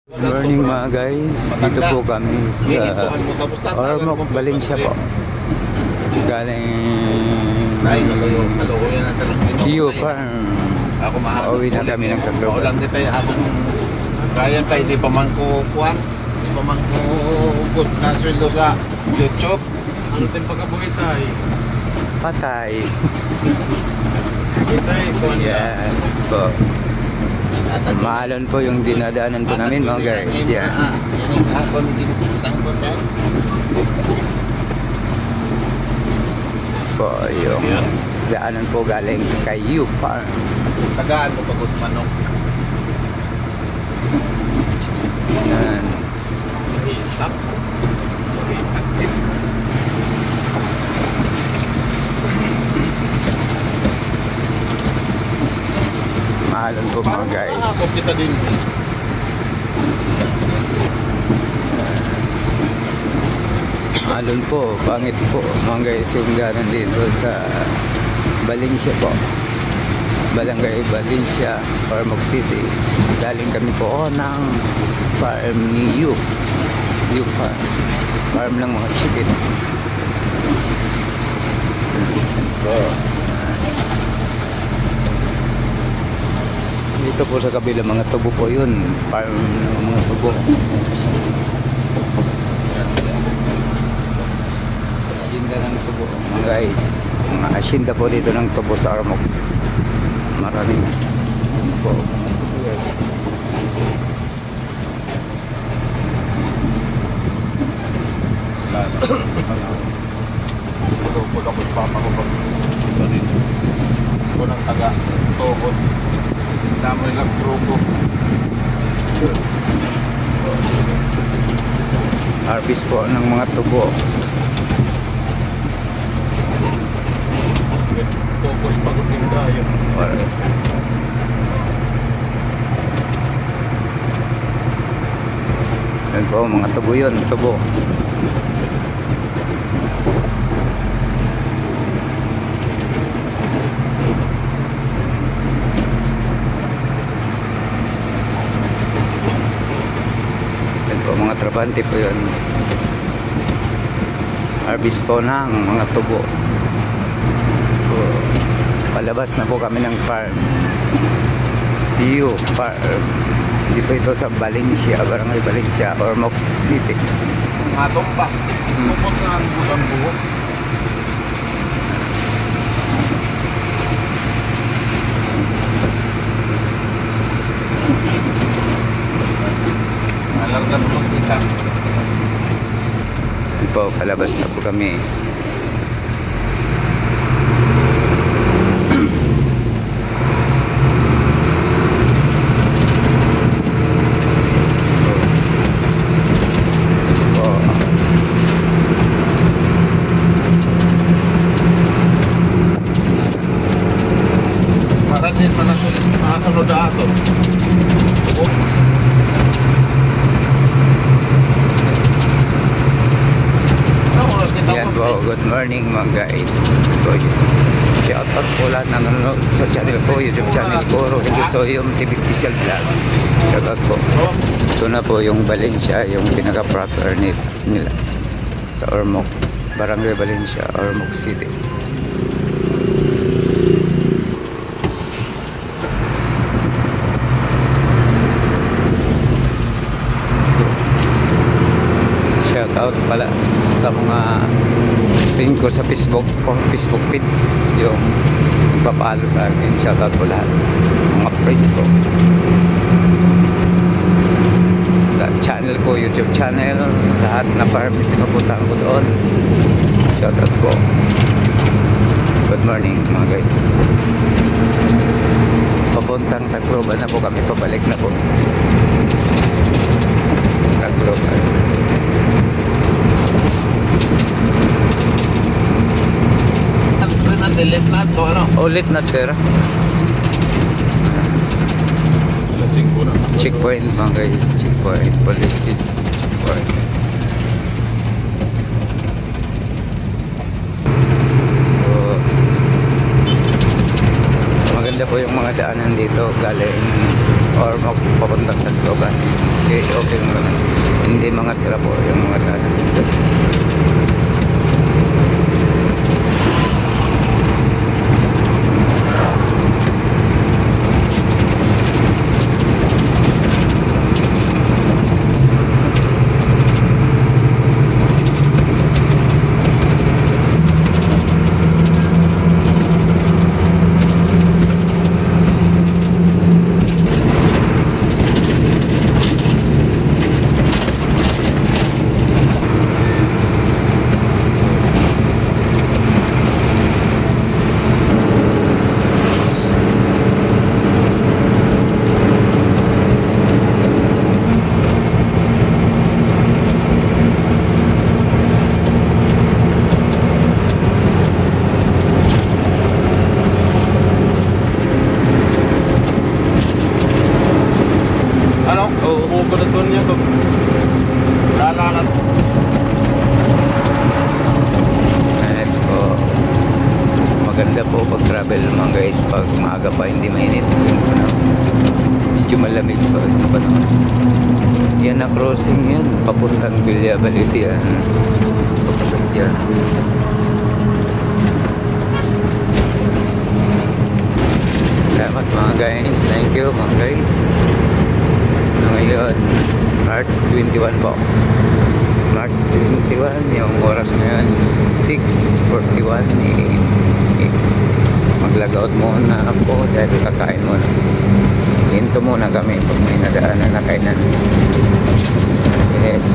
Good morning mga guys, dito po kami sa Ormoc, Valencia po. Galing Q Farm. Pauwi na kami ng Tacloban. Kaya tayo di pa man ko kuwan, di pa man ko hugot na sweldo sa YouTube. Ano din pagkabuhay tayo? Patay. Patay, kuwan yan po. Maalon po yung dinadaanan po namin mga guys. Yan. Po yung daanan po galing kay Q Farm. Tagaan mo pagod manok. Yan. Mahalon po mga guys. Kita din. Mahalon po, pangit po mga guys yung daanan dito sa Valencia po. Barangay Valencia, Ormoc City. Galing kami po ng farm ni Q Farm. Farm ng mga chicken. So, dito po sa kabila mga tubo po yun. Farm ng mga tubo. Asyenda ng tubo mga guys. Mga asyenda po dito ng tubo sa Ormoc. Maraming po mga tubo yan. Pulo ko papa ko pag dito. Kunang taga tuhod. Damay lang truko. Harvest po ng mga tubo. Focus pagod din tayo. Yan po mga tubo yun. Tubo. Mga trabante po yun. Harvest po ng mga tubo. So, palabas na po kami ng farm. Q Farm. Dito ito sa Valencia, Barangay Valencia, Ormoc City. Atong pa. Pupot nga ang buo. Alargan mo kita. Po, palabas na po kami. Para din makasunod ato. Yan po, good morning mga guys. Shout out po lahat na nanonood sa channel ko, YouTube channel ko, Rogelio Soyom TV Official Vlog. Shout out po. Ito na po yung Valencia, yung pinaka-proper nila sa Ormoc, Barangay Valencia, Ormoc City. Shout out pala sa mga tingin ko sa Facebook page yung nagpapalo sa akin. Shout out po lahat mga friends ko sa channel ko, YouTube channel, lahat na farm pinupuntahan ko doon. Shout out po. Good morning mga guys. Papuntang Tacloban na po kami, pabalik na po Tacloban. Delete na to, ano? Ulit na tira. Checkpoint mga guys. Checkpoint. Police checkpoint. So, maganda po yung mga daanan dito galing or magpapuntang Tacloban. Okay, okay mo naman. Hindi mga sira po yung mga daanan guys. Maganda po pag travel mga guys pag maaga pa, hindi mainit yung panahon. Medyo malamig pa yung panahon. Yan na crossing yan, papuntang Villabalit yan. Papuntang yan. Salamat mga guys, thank you mga guys. Ngayon March 21 po, March 21, yung oras ngayon 6:41. Maglagaut muna ako dahil kakain muna. Hinto muna kami pag may nadaanan na kainan. Yes.